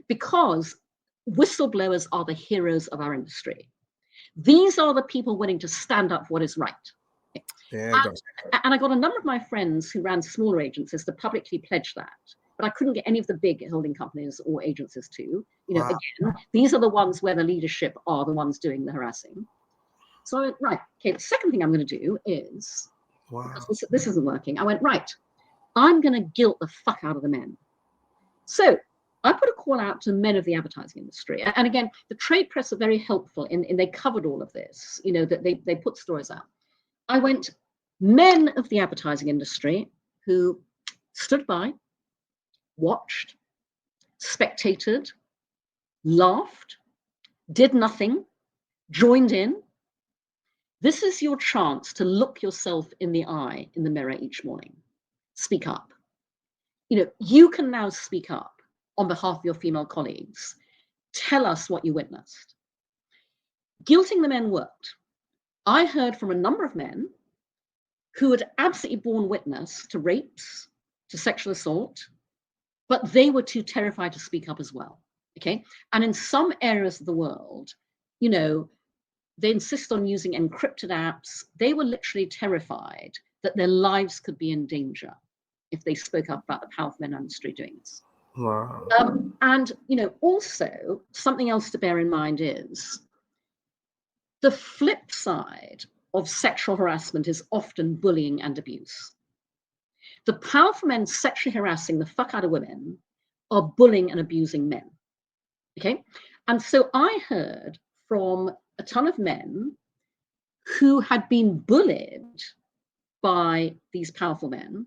because whistleblowers are the heroes of our industry. These are the people willing to stand up for what is right. Yeah, and I got a number of my friends who ran smaller agencies to publicly pledge that. But I couldn't get any of the big holding companies or agencies to. Wow. Again, these are the ones where the leadership are the ones doing the harassing. So I went, right, okay, the second thing I'm going to do is, because this isn't working, I went, right, I'm going to guilt the fuck out of the men. So I put a call out to men of the advertising industry. And again, the trade press are very helpful in they covered all of this, that they put stories out. I went, men of the advertising industry who stood by, watched, spectated, laughed, did nothing, joined in. This is your chance to look yourself in the eye in the mirror each morning. Speak up. You can now speak up on behalf of your female colleagues. Tell us what you witnessed. Guilting the men worked. I heard from a number of men who had absolutely borne witness to rapes, to sexual assault, but they were too terrified to speak up as well. Okay. And in some areas of the world, they insist on using encrypted apps. They were literally terrified that their lives could be in danger if they spoke up about the powerful men industry doing this. Wow. And also something else to bear in mind is the flip side of sexual harassment is often bullying and abuse. The powerful men sexually harassing the fuck out of women are bullying and abusing men. Okay. And so I heard from a ton of men who had been bullied by these powerful men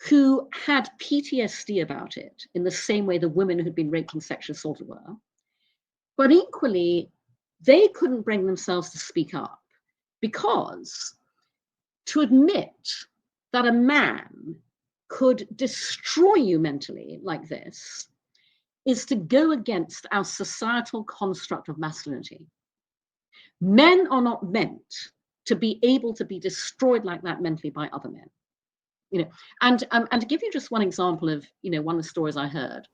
who had PTSD about it in the same way the women who'd been raped and sexually assaulted were. But equally, they couldn't bring themselves to speak up because to admit that a man could destroy you mentally like this is to go against our societal construct of masculinity. Men are not meant to be able to be destroyed like that mentally by other men. And to give you just one example of, one of the stories I heard,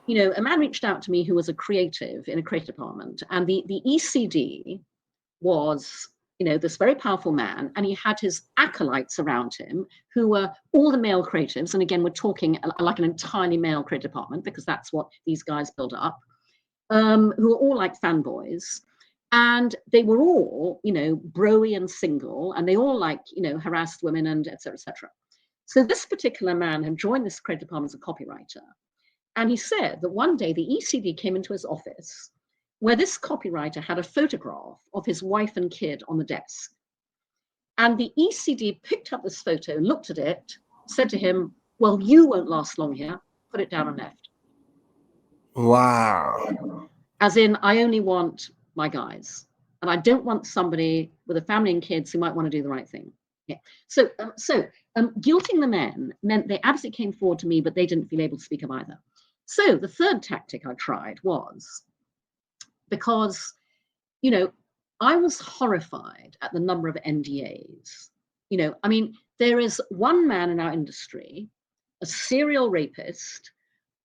a man reached out to me who was a creative in a creative department, and the ECD was, this very powerful man, and he had his acolytes around him who were all the male creatives. And again, we're talking like an entirely male creative department because that's what these guys build up, who are all like fanboys. And they were all, broy and single, and they all harassed women and et cetera, et cetera. So this particular man had joined this creative department as a copywriter. And he said that one day the ECD came into his office where this copywriter had a photograph of his wife and kid on the desk. And the ECD picked up this photo, looked at it, said to him, well, you won't last long here. Put it down and left. Wow. As in, I only want my guys. And I don't want somebody with a family and kids who might want to do the right thing. Yeah. So guilting the men meant they absolutely came forward to me, but they didn't feel able to speak up either. So the third tactic I tried was because, I was horrified at the number of NDAs. There is one man in our industry, a serial rapist.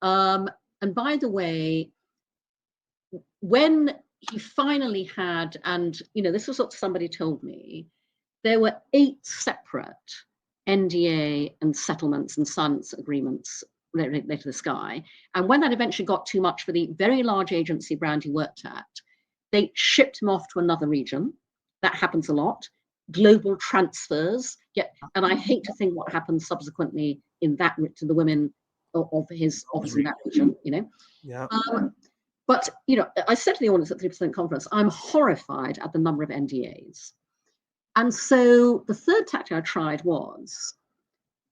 And by the way, when he finally had, and, this was what somebody told me, there were 8 separate NDA and settlements and silence agreements related to this guy. And when that eventually got too much for the very large agency brand he worked at, they shipped him off to another region. That happens a lot. Global transfers. Yeah, and I hate to think what happened subsequently in that to the women of his office in that region. Yeah. But I said to the audience at 3% conference, I'm horrified at the number of NDAs. And so the third tactic I tried was,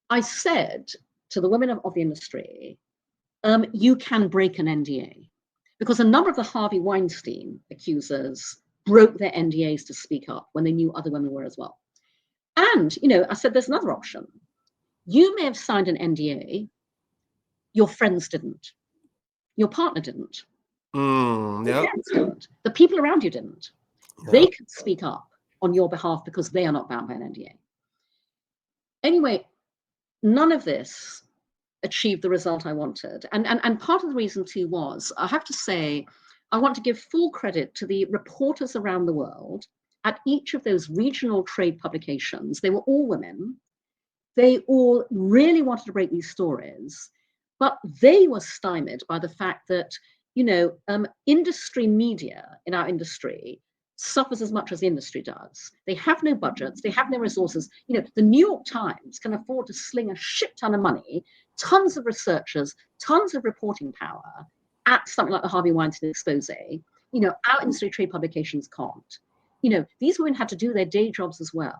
I said to the women of the industry, you can break an NDA. Because a number of the Harvey Weinstein accusers broke their NDAs to speak up when they knew other women were as well. And, I said, there's another option. You may have signed an NDA, your friends didn't. Your partner didn't. Yep. The people around you didn't. Yep. They could speak up on your behalf because they are not bound by an NDA. Anyway, none of this achieved the result I wanted. And part of the reason too was, I have to say, I want to give full credit to the reporters around the world at each of those regional trade publications. They were all women. They all really wanted to break these stories, but they were stymied by the fact that, industry media in our industry suffers as much as the industry does. They have no budgets, they have no resources. The New York Times can afford to sling a shit ton of money, tons of researchers, tons of reporting power at something like the Harvey Weinstein expose. Our industry trade publications can't. These women had to do their day jobs as well.